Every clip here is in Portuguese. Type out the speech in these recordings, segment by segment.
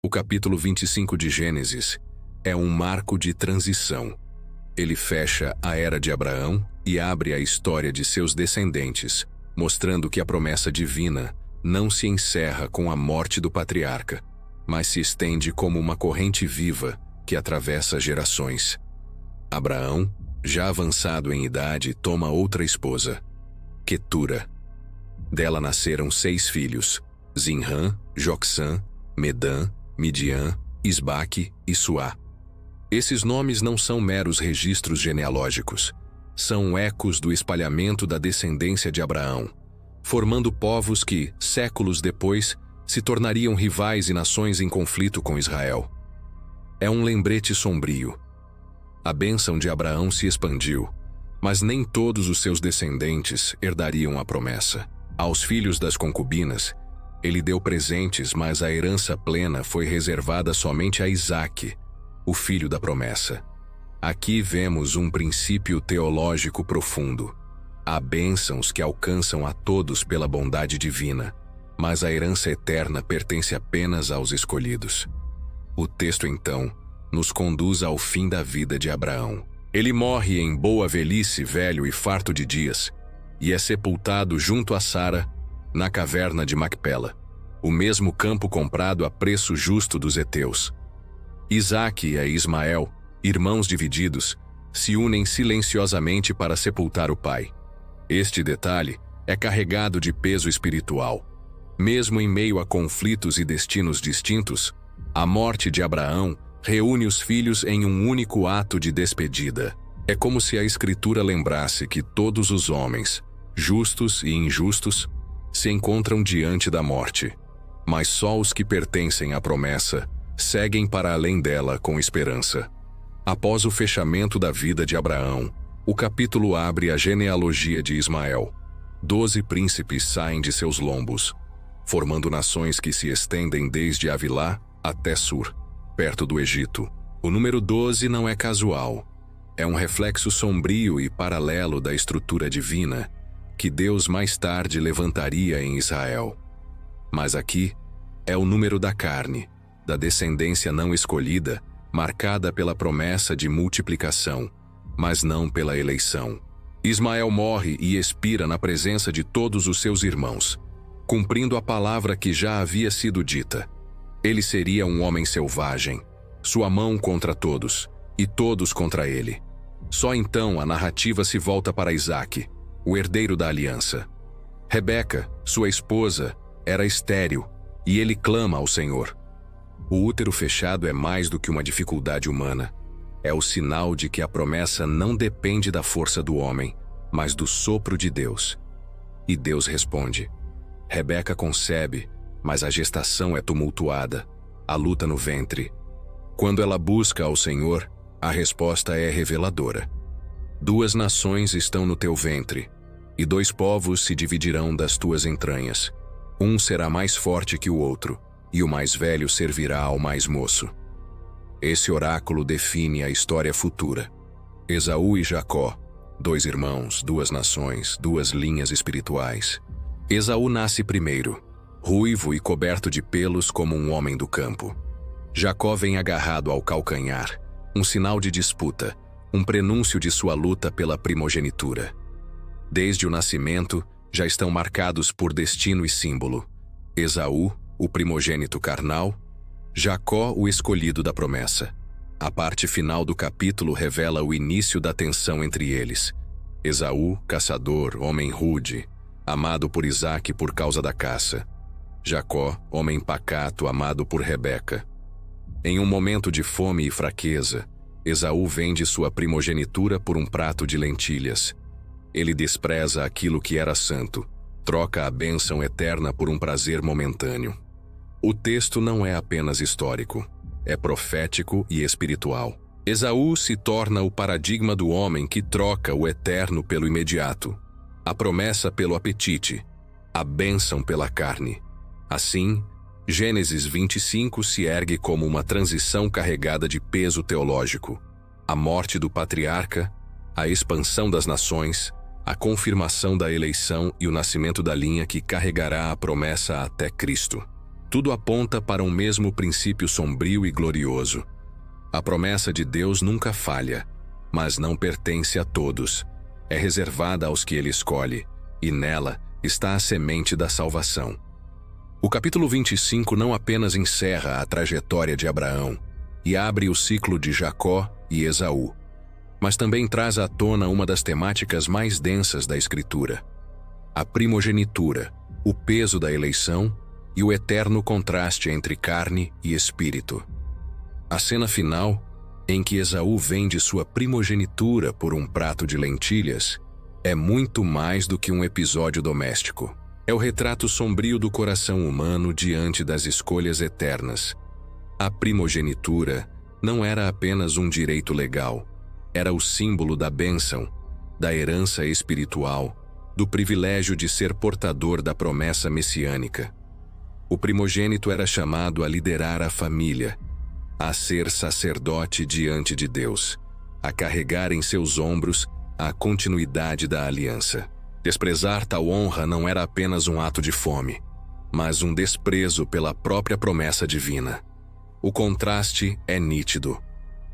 O capítulo 25 de Gênesis é um marco de transição. Ele fecha a era de Abraão e abre a história de seus descendentes, mostrando que a promessa divina não se encerra com a morte do patriarca, mas se estende como uma corrente viva que atravessa gerações. Abraão, já avançado em idade, toma outra esposa, Quetura. Dela nasceram 6 filhos: Zinrã, Jocsã, Medã, Midian, Isbaque e Suá. Esses nomes não são meros registros genealógicos, são ecos do espalhamento da descendência de Abraão, formando povos que, séculos depois, se tornariam rivais e nações em conflito com Israel. É um lembrete sombrio. A bênção de Abraão se expandiu, mas nem todos os seus descendentes herdariam a promessa. Aos filhos das concubinas, ele deu presentes, mas a herança plena foi reservada somente a Isaque, o filho da promessa. Aqui vemos um princípio teológico profundo. Há bênçãos que alcançam a todos pela bondade divina, mas a herança eterna pertence apenas aos escolhidos. O texto, então, nos conduz ao fim da vida de Abraão. Ele morre em boa velhice, velho e farto de dias, e é sepultado junto a Sara, na caverna de Macpela, o mesmo campo comprado a preço justo dos heteus. Isaque e Ismael, irmãos divididos, se unem silenciosamente para sepultar o pai. Este detalhe é carregado de peso espiritual. Mesmo em meio a conflitos e destinos distintos, a morte de Abraão reúne os filhos em um único ato de despedida. É como se a Escritura lembrasse que todos os homens, justos e injustos, se encontram diante da morte, mas só os que pertencem à promessa seguem para além dela com esperança. Após o fechamento da vida de Abraão, o capítulo abre a genealogia de Ismael. 12 príncipes saem de seus lombos, formando nações que se estendem desde Avilá até Sur, perto do Egito. O número 12 não é casual. É um reflexo sombrio e paralelo da estrutura divina que Deus mais tarde levantaria em Israel. Mas aqui é o número da carne, da descendência não escolhida, marcada pela promessa de multiplicação, mas não pela eleição. Ismael morre e expira na presença de todos os seus irmãos, cumprindo a palavra que já havia sido dita. Ele seria um homem selvagem, sua mão contra todos, e todos contra ele. Só então a narrativa se volta para Isaque, o herdeiro da aliança. Rebeca, sua esposa, era estéril, e ele clama ao Senhor. O útero fechado é mais do que uma dificuldade humana. É o sinal de que a promessa não depende da força do homem, mas do sopro de Deus. E Deus responde. Rebeca concebe, mas a gestação é tumultuada, a luta no ventre. Quando ela busca ao Senhor, a resposta é reveladora. 2 nações estão no teu ventre, e 2 povos se dividirão das tuas entranhas. Um será mais forte que o outro, e o mais velho servirá ao mais moço. Esse oráculo define a história futura. Esaú e Jacó, 2 irmãos, 2 nações, 2 linhas espirituais. Esaú nasce primeiro, ruivo e coberto de pelos como um homem do campo. Jacó vem agarrado ao calcanhar, um sinal de disputa, um prenúncio de sua luta pela primogenitura. Desde o nascimento, já estão marcados por destino e símbolo. Esaú, o primogênito carnal, Jacó, o escolhido da promessa. A parte final do capítulo revela o início da tensão entre eles. Esaú, caçador, homem rude, amado por Isaque por causa da caça. Jacó, homem pacato, amado por Rebeca. Em um momento de fome e fraqueza, Esaú vende sua primogenitura por um prato de lentilhas. Ele despreza aquilo que era santo, troca a bênção eterna por um prazer momentâneo. O texto não é apenas histórico, é profético e espiritual. Esaú se torna o paradigma do homem que troca o eterno pelo imediato, a promessa pelo apetite, a bênção pela carne. Assim, Gênesis 25 se ergue como uma transição carregada de peso teológico. A morte do patriarca, a expansão das nações, a confirmação da eleição e o nascimento da linha que carregará a promessa até Cristo. Tudo aponta para um mesmo princípio sombrio e glorioso. A promessa de Deus nunca falha, mas não pertence a todos. É reservada aos que Ele escolhe, e nela está a semente da salvação. O capítulo 25 não apenas encerra a trajetória de Abraão e abre o ciclo de Jacó e Esaú, mas também traz à tona uma das temáticas mais densas da Escritura: a primogenitura, o peso da eleição e o eterno contraste entre carne e espírito. A cena final, em que Esaú vende sua primogenitura por um prato de lentilhas, é muito mais do que um episódio doméstico. É o retrato sombrio do coração humano diante das escolhas eternas. A primogenitura não era apenas um direito legal, era o símbolo da bênção, da herança espiritual, do privilégio de ser portador da promessa messiânica. O primogênito era chamado a liderar a família, a ser sacerdote diante de Deus, a carregar em seus ombros a continuidade da aliança. Desprezar tal honra não era apenas um ato de fome, mas um desprezo pela própria promessa divina. O contraste é nítido.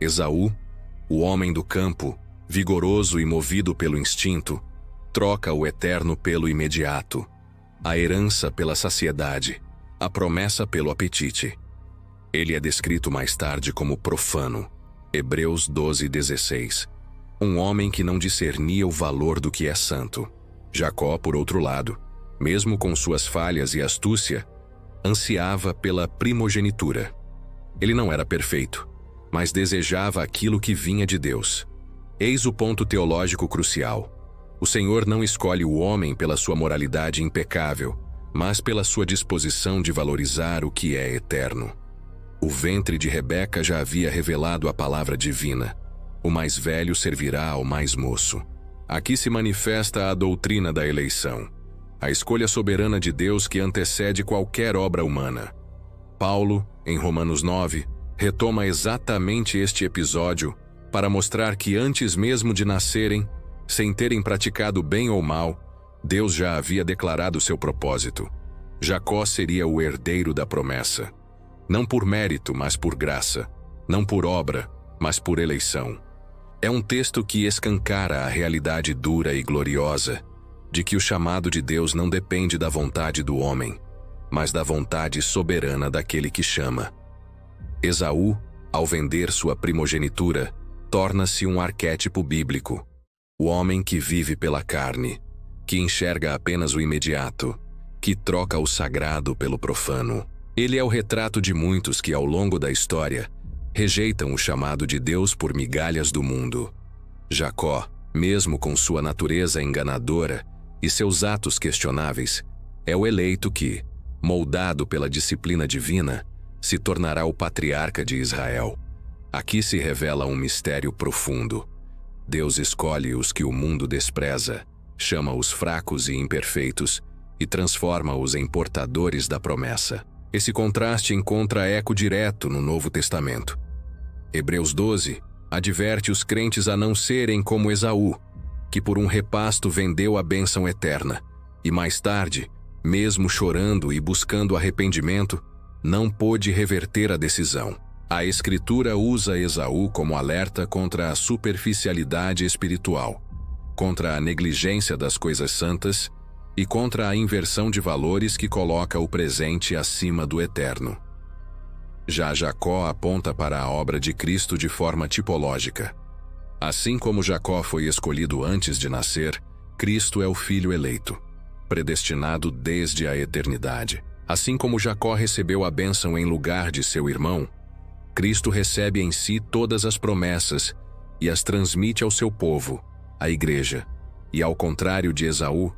Esaú, o homem do campo, vigoroso e movido pelo instinto, troca o eterno pelo imediato, a herança pela saciedade, a promessa pelo apetite. Ele é descrito mais tarde como profano. Hebreus 12:16. Um homem que não discernia o valor do que é santo. Jacó, por outro lado, mesmo com suas falhas e astúcia, ansiava pela primogenitura. Ele não era perfeito, mas desejava aquilo que vinha de Deus. Eis o ponto teológico crucial. O Senhor não escolhe o homem pela sua moralidade impecável, mas pela sua disposição de valorizar o que é eterno. O ventre de Rebeca já havia revelado a palavra divina. O mais velho servirá ao mais moço. Aqui se manifesta a doutrina da eleição, a escolha soberana de Deus que antecede qualquer obra humana. Paulo, em Romanos 9, retoma exatamente este episódio para mostrar que antes mesmo de nascerem, sem terem praticado bem ou mal, Deus já havia declarado seu propósito. Jacó seria o herdeiro da promessa. Não por mérito, mas por graça. Não por obra, mas por eleição. É um texto que escancara a realidade dura e gloriosa de que o chamado de Deus não depende da vontade do homem, mas da vontade soberana daquele que chama. Esaú, ao vender sua primogenitura, torna-se um arquétipo bíblico. O homem que vive pela carne, que enxerga apenas o imediato, que troca o sagrado pelo profano. Ele é o retrato de muitos que, ao longo da história, rejeitam o chamado de Deus por migalhas do mundo. Jacó, mesmo com sua natureza enganadora e seus atos questionáveis, é o eleito que, moldado pela disciplina divina, se tornará o patriarca de Israel. Aqui se revela um mistério profundo. Deus escolhe os que o mundo despreza, chama os fracos e imperfeitos e transforma-os em portadores da promessa. Esse contraste encontra eco direto no Novo Testamento. Hebreus 12 adverte os crentes a não serem como Esaú, que por um repasto vendeu a bênção eterna, e mais tarde, mesmo chorando e buscando arrependimento, não pôde reverter a decisão. A Escritura usa Esaú como alerta contra a superficialidade espiritual, contra a negligência das coisas santas e contra a inversão de valores que coloca o presente acima do eterno. Já Jacó aponta para a obra de Cristo de forma tipológica. Assim como Jacó foi escolhido antes de nascer, Cristo é o filho eleito, predestinado desde a eternidade. Assim como Jacó recebeu a bênção em lugar de seu irmão, Cristo recebe em si todas as promessas e as transmite ao seu povo, a igreja. E ao contrário de Esaú,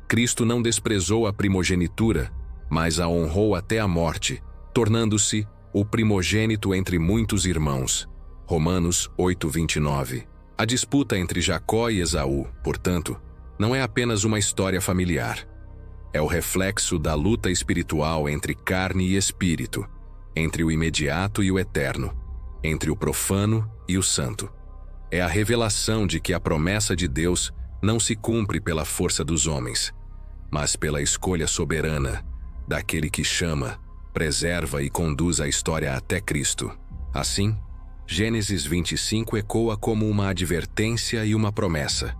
Cristo não desprezou a primogenitura, mas a honrou até a morte, tornando-se o primogênito entre muitos irmãos. Romanos 8:29. A disputa entre Jacó e Esaú, portanto, não é apenas uma história familiar. É o reflexo da luta espiritual entre carne e espírito, entre o imediato e o eterno, entre o profano e o santo. É a revelação de que a promessa de Deus não se cumpre pela força dos homens, mas pela escolha soberana daquele que chama, preserva e conduz a história até Cristo. Assim, Gênesis 25 ecoa como uma advertência e uma promessa.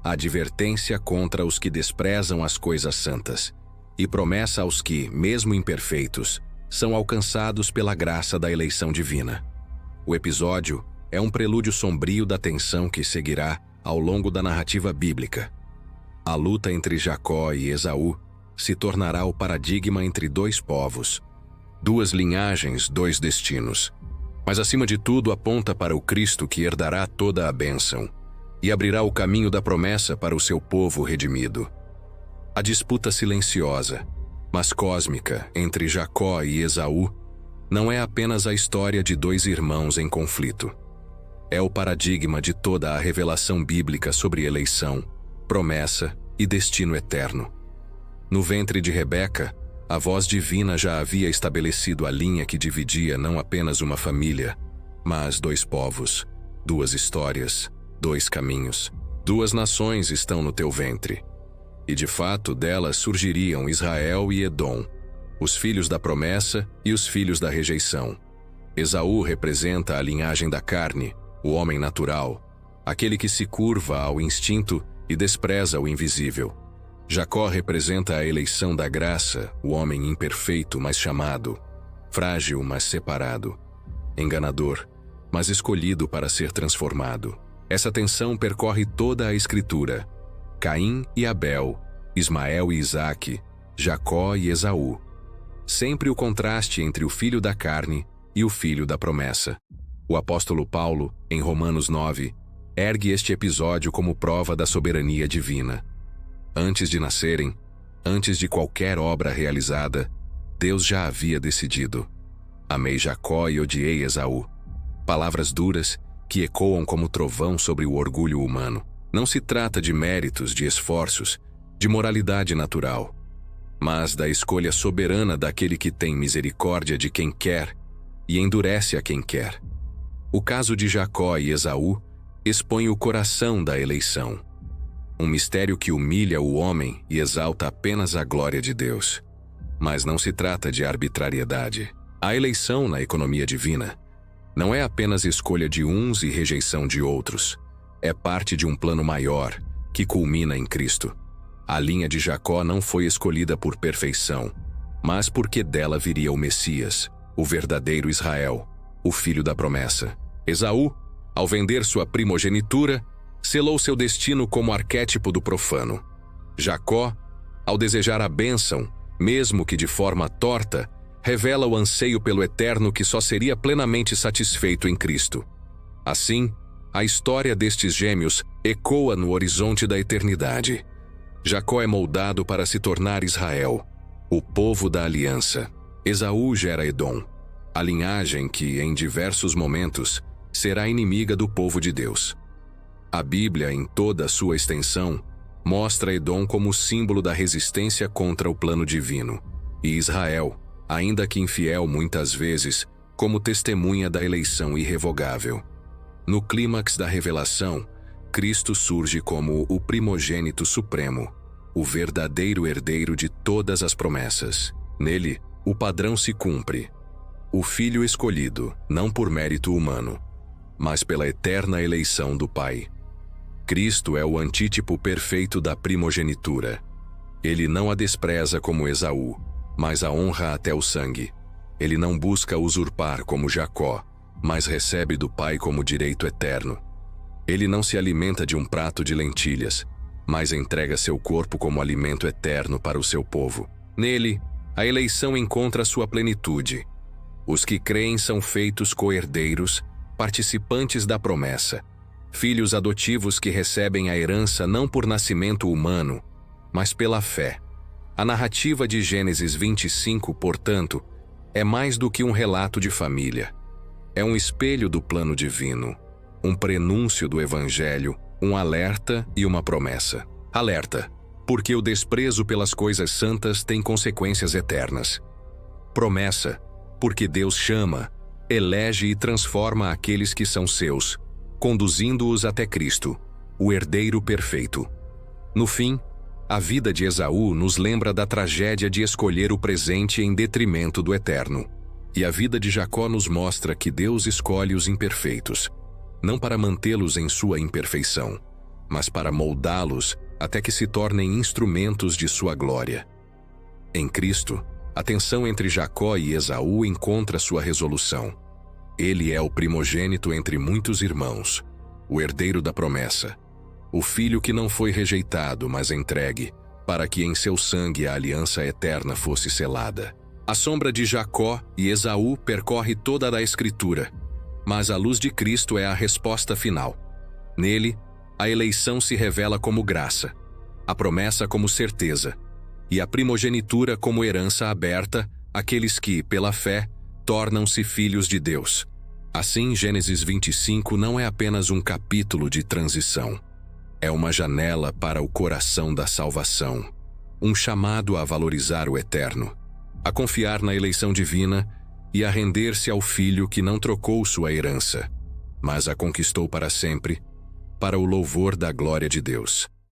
Advertência contra os que desprezam as coisas santas, e promessa aos que, mesmo imperfeitos, são alcançados pela graça da eleição divina. O episódio é um prelúdio sombrio da tensão que seguirá ao longo da narrativa bíblica. A luta entre Jacó e Esaú se tornará o paradigma entre dois povos, duas linhagens, dois destinos. Mas acima de tudo aponta para o Cristo que herdará toda a bênção e abrirá o caminho da promessa para o seu povo redimido. A disputa silenciosa, mas cósmica, entre Jacó e Esaú não é apenas a história de dois irmãos em conflito. É o paradigma de toda a revelação bíblica sobre eleição, promessa e destino eterno. No ventre de Rebeca, a voz divina já havia estabelecido a linha que dividia não apenas uma família, mas dois povos, duas histórias, dois caminhos. Duas nações estão no teu ventre. E de fato delas surgiriam Israel e Edom, os filhos da promessa e os filhos da rejeição. Esaú representa a linhagem da carne, o homem natural, aquele que se curva ao instinto e despreza o invisível. Jacó representa a eleição da graça, o homem imperfeito, mas chamado, frágil, mas separado, enganador, mas escolhido para ser transformado. Essa tensão percorre toda a Escritura. Caim e Abel, Ismael e Isaque, Jacó e Esaú. Sempre o contraste entre o filho da carne e o filho da promessa. O apóstolo Paulo, em Romanos 9, ergue este episódio como prova da soberania divina. Antes de nascerem, antes de qualquer obra realizada, Deus já havia decidido. Amei Jacó e odiei Esaú. Palavras duras que ecoam como trovão sobre o orgulho humano. Não se trata de méritos, de esforços, de moralidade natural, mas da escolha soberana daquele que tem misericórdia de quem quer e endurece a quem quer. O caso de Jacó e Esaú expõe o coração da eleição. Um mistério que humilha o homem e exalta apenas a glória de Deus. Mas não se trata de arbitrariedade. A eleição na economia divina não é apenas escolha de uns e rejeição de outros. É parte de um plano maior, que culmina em Cristo. A linha de Jacó não foi escolhida por perfeição, mas porque dela viria o Messias, o verdadeiro Israel, o filho da promessa. Esaú, ao vender sua primogenitura, selou seu destino como arquétipo do profano. Jacó, ao desejar a bênção, mesmo que de forma torta, revela o anseio pelo eterno que só seria plenamente satisfeito em Cristo. Assim, a história destes gêmeos ecoa no horizonte da eternidade. Jacó é moldado para se tornar Israel, o povo da aliança. Esaú gera Edom, a linhagem que, em diversos momentos, será inimiga do povo de Deus. A Bíblia, em toda a sua extensão, mostra Edom como símbolo da resistência contra o plano divino, e Israel, ainda que infiel muitas vezes, como testemunha da eleição irrevogável. No clímax da revelação, Cristo surge como o primogênito supremo, o verdadeiro herdeiro de todas as promessas. Nele, o padrão se cumpre. O Filho escolhido, não por mérito humano, mas pela eterna eleição do Pai. Cristo é o antítipo perfeito da primogenitura. Ele não a despreza como Esaú, mas a honra até o sangue. Ele não busca usurpar como Jacó, mas recebe do Pai como direito eterno. Ele não se alimenta de um prato de lentilhas, mas entrega seu corpo como alimento eterno para o seu povo. Nele, a eleição encontra sua plenitude. Os que creem são feitos co-herdeiros, participantes da promessa, filhos adotivos que recebem a herança não por nascimento humano, mas pela fé. A narrativa de Gênesis 25, portanto, é mais do que um relato de família. É um espelho do plano divino, um prenúncio do Evangelho, um alerta e uma promessa. Alerta, porque o desprezo pelas coisas santas tem consequências eternas. Promessa, porque Deus chama, elege e transforma aqueles que são seus, conduzindo-os até Cristo, o herdeiro perfeito. No fim, A vida de Esaú nos lembra da tragédia de escolher o presente em detrimento do eterno. E a vida de Jacó nos mostra que Deus escolhe os imperfeitos, não para mantê-los em sua imperfeição, mas para moldá-los até que se tornem instrumentos de sua glória. Em Cristo, a tensão entre Jacó e Esaú encontra sua resolução. Ele é o primogênito entre muitos irmãos, o herdeiro da promessa, o filho que não foi rejeitado, mas entregue, para que em seu sangue a aliança eterna fosse selada. A sombra de Jacó e Esaú percorre toda a Escritura, mas a luz de Cristo é a resposta final. Nele, a eleição se revela como graça, a promessa como certeza, e a primogenitura como herança aberta àqueles que, pela fé, tornam-se filhos de Deus. Assim, Gênesis 25 não é apenas um capítulo de transição. É uma janela para o coração da salvação, um chamado a valorizar o eterno, a confiar na eleição divina e a render-se ao Filho que não trocou sua herança, mas a conquistou para sempre, para o louvor da glória de Deus.